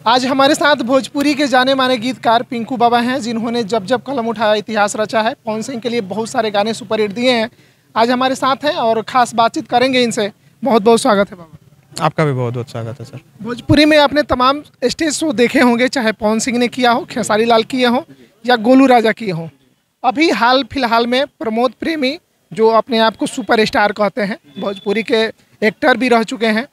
आज हमारे साथ भोजपुरी के जाने माने गीतकार पिंकू बाबा हैं, जिन्होंने जब जब कलम उठाया इतिहास रचा है। पवन सिंह के लिए बहुत सारे गाने सुपर हिट दिए हैं। आज हमारे साथ हैं और खास बातचीत करेंगे इनसे। बहुत बहुत स्वागत है बाबा। आपका भी बहुत बहुत स्वागत है सर। भोजपुरी में आपने तमाम स्टेज शो देखे होंगे, चाहे पवन सिंह ने किया हो, खेसारी लाल किए हों या गोलू राजा किए हों। अभी हाल फिलहाल में प्रमोद प्रेमी, जो अपने आप को सुपर स्टार कहते हैं, भोजपुरी के एक्टर भी रह चुके हैं,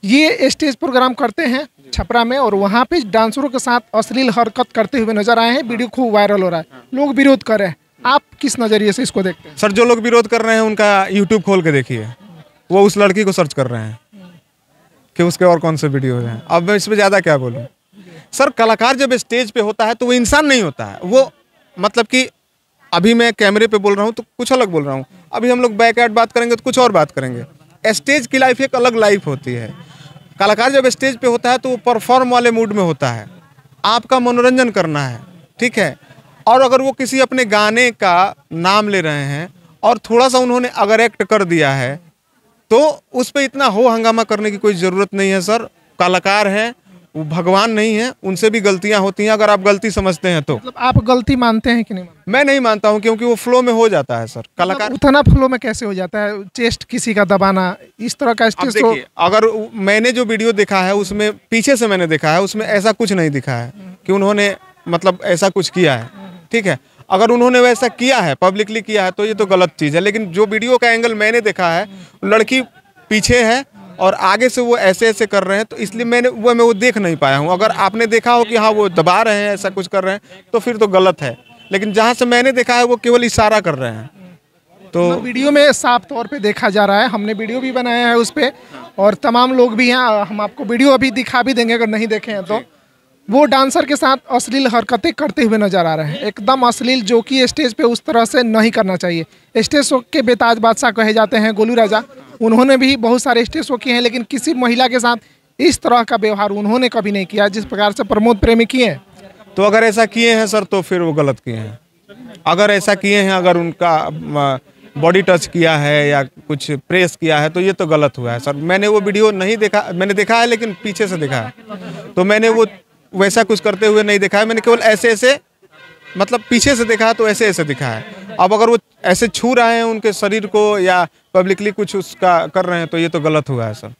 ये स्टेज प्रोग्राम करते हैं छपरा में और वहाँ पे डांसरों के साथ अश्लील हरकत करते हुए नजर आए हैं। वीडियो खूब वायरल हो रहा है, लोग विरोध कर रहे हैं। आप किस नज़रिए से इसको देखते हैं? सर, जो लोग विरोध कर रहे हैं उनका यूट्यूब खोल के देखिए, वो उस लड़की को सर्च कर रहे हैं कि उसके और कौन से वीडियो हैं। अब मैं इसमें ज़्यादा क्या बोलूँ सर। कलाकार जब स्टेज पे होता है तो वो इंसान नहीं होता है। वो मतलब कि अभी मैं कैमरे पे बोल रहा हूँ तो कुछ अलग बोल रहा हूँ, अभी हम लोग बैक एट बात करेंगे तो कुछ और बात करेंगे। स्टेज की लाइफ एक अलग लाइफ होती है। कलाकार जब स्टेज पे होता है तो वो परफॉर्म वाले मूड में होता है, आपका मनोरंजन करना है, ठीक है। और अगर वो किसी अपने गाने का नाम ले रहे हैं और थोड़ा सा उन्होंने अगर एक्ट कर दिया है तो उस पर इतना हो हंगामा करने की कोई ज़रूरत नहीं है सर। कलाकार हैं, वो भगवान नहीं है, उनसे भी गलतियां होती हैं। अगर आप गलती समझते हैं तो मतलब आप गलती मानते हैं कि नहीं मानते? मैं नहीं मानता हूं, क्योंकि वो फ्लो में हो जाता है सर। कलाकार उतना फ्लो में कैसे हो जाता है? चेस्ट किसी का दबाना, इस तरह का स्टेज तो अगर मैंने जो वीडियो देखा है उसमें पीछे से मैंने देखा है, उसमें ऐसा कुछ नहीं दिखा है कि उन्होंने मतलब ऐसा कुछ किया है, ठीक है। अगर उन्होंने वैसा किया है, पब्लिकली किया है, तो ये तो गलत चीज़ है। लेकिन जो वीडियो का एंगल मैंने देखा है, लड़की पीछे है और आगे से वो ऐसे ऐसे कर रहे हैं, तो इसलिए मैं वो देख नहीं पाया हूँ। अगर आपने देखा हो कि हाँ वो दबा रहे हैं, ऐसा कुछ कर रहे हैं, तो फिर तो गलत है। लेकिन जहाँ से मैंने देखा है वो केवल इशारा कर रहे हैं। तो वीडियो में साफ तौर पे देखा जा रहा है, हमने वीडियो भी बनाया है उस पर और तमाम लोग भी हैं। हम आपको वीडियो अभी दिखा भी देंगे अगर नहीं देखे हैं तो। वो डांसर के साथ अश्लील हरकतें करते हुए नजर आ रहे हैं, एकदम अश्लील, जो कि स्टेज पे उस तरह से नहीं करना चाहिए। स्टेज शो के बेताज बादशाह कहे जाते हैं गोलू राजा, उन्होंने भी बहुत सारे स्टेज शो किए हैं, लेकिन किसी महिला के साथ इस तरह का व्यवहार उन्होंने कभी नहीं किया जिस प्रकार से प्रमोद प्रेमी किए हैं। तो अगर ऐसा किए हैं सर तो फिर वो गलत किए हैं। अगर ऐसा किए हैं, अगर उनका बॉडी टच किया है या कुछ प्रेस किया है, तो ये तो गलत हुआ है सर। मैंने वो वीडियो नहीं देखा, मैंने देखा है लेकिन पीछे से देखा है, तो मैंने वो वैसा कुछ करते हुए नहीं देखा है। मैंने केवल ऐसे ऐसे मतलब पीछे से देखा है, तो ऐसे ऐसे दिखा है। अब अगर वो ऐसे छू रहे हैं उनके शरीर को या पब्लिकली कुछ उसका कर रहे हैं, तो ये तो गलत हुआ है सर।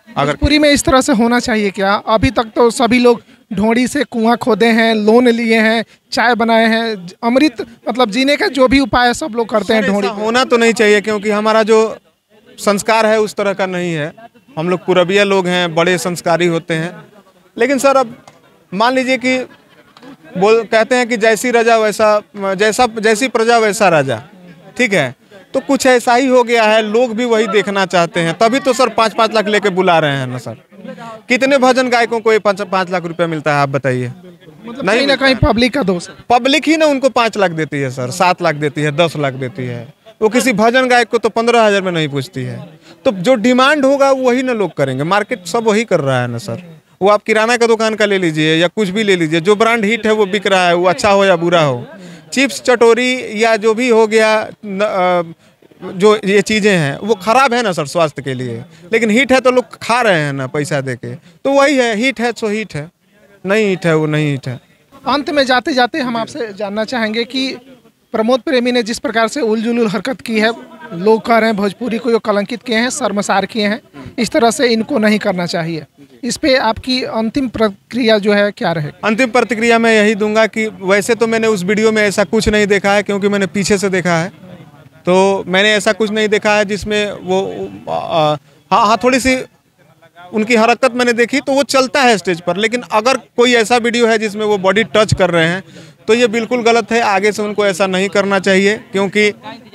अगर पूरी में इस तरह से होना चाहिए क्या? अभी तक तो सभी लोग ढोड़ी से कुआं खोदे हैं, लोन लिए हैं, चाय बनाए हैं, अमृत मतलब जीने का जो भी उपाय है सब लोग करते हैं। ढोड़ी होना तो नहीं चाहिए, क्योंकि हमारा जो संस्कार है उस तरह का नहीं है। हम लोग पूरबिया लोग हैं, बड़े संस्कारी होते हैं। लेकिन सर अब मान लीजिए कि कहते हैं कि जैसी प्रजा वैसा राजा, ठीक है। तो कुछ ऐसा ही हो गया है, लोग भी वही देखना चाहते हैं। तभी तो सर 5-5 लाख लेके बुला रहे हैं ना सर। कितने भजन गायकों को 5 लाख रुपया मिलता है, आप बताइए? मतलब नहीं ना, कहीं पब्लिक का दोष है। पब्लिक ही ना उनको 5 लाख देती है सर, 7 लाख देती है, 10 लाख देती है। वो किसी भजन गायक को तो 15,000 में नहीं पूछती है। तो जो डिमांड होगा वही ना लोग करेंगे। मार्केट सब वही कर रहा है ना सर। वो आप किराना का दुकान का ले लीजिए या कुछ भी ले लीजिए, जो ब्रांड हिट है वो बिक रहा है, वो अच्छा हो या बुरा हो। चिप्स चटोरी या जो भी हो गया, जो ये चीज़ें हैं वो ख़राब है ना सर स्वास्थ्य के लिए, लेकिन हिट है तो लोग खा रहे हैं ना पैसा दे के। तो वही है, हिट है सो हिट है, नहीं हिट है वो नहीं हिट है। अंत में जाते जाते हम आपसे जानना चाहेंगे कि प्रमोद प्रेमी ने जिस प्रकार से उलझुल हरकत की है, लोग कह रहे हैं भोजपुरी को यो कलंकित किए हैं, शर्मसार किए हैं, इस तरह से इनको नहीं करना चाहिए। इस पे आपकी अंतिम प्रतिक्रिया जो है क्या रहे? अंतिम प्रतिक्रिया मैं यही दूंगा कि वैसे तो मैंने उस वीडियो में ऐसा कुछ नहीं देखा है, क्योंकि मैंने पीछे से देखा है। तो मैंने ऐसा कुछ नहीं देखा है जिसमें वो हाँ थोड़ी सी उनकी हरकत मैंने देखी, तो वो चलता है स्टेज पर। लेकिन अगर कोई ऐसा वीडियो है जिसमें वो बॉडी टच कर रहे हैं, तो ये बिल्कुल गलत है। आगे से उनको ऐसा नहीं करना चाहिए, क्योंकि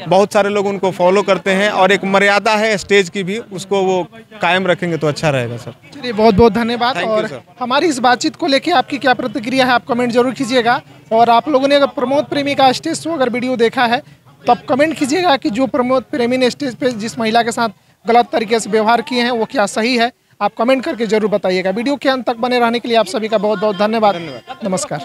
बहुत सारे लोग उनको फॉलो करते हैं और एक मर्यादा है स्टेज की भी, उसको वो कायम रखेंगे तो अच्छा रहेगा सर। चलिए, बहुत बहुत धन्यवाद। और हमारी इस बातचीत को लेके आपकी क्या प्रतिक्रिया है, आप कमेंट जरूर कीजिएगा। और आप लोगों ने अगर प्रमोद प्रेमी का स्टेज शो अगर वीडियो देखा है तो आप कमेंट कीजिएगा कि जो प्रमोद प्रेमी ने स्टेज पे जिस महिला के साथ गलत तरीके से व्यवहार किए हैं वो क्या सही है। आप कमेंट करके जरूर बताइएगा। वीडियो के अंत तक बने रहने के लिए आप सभी का बहुत बहुत धन्यवाद। नमस्कार।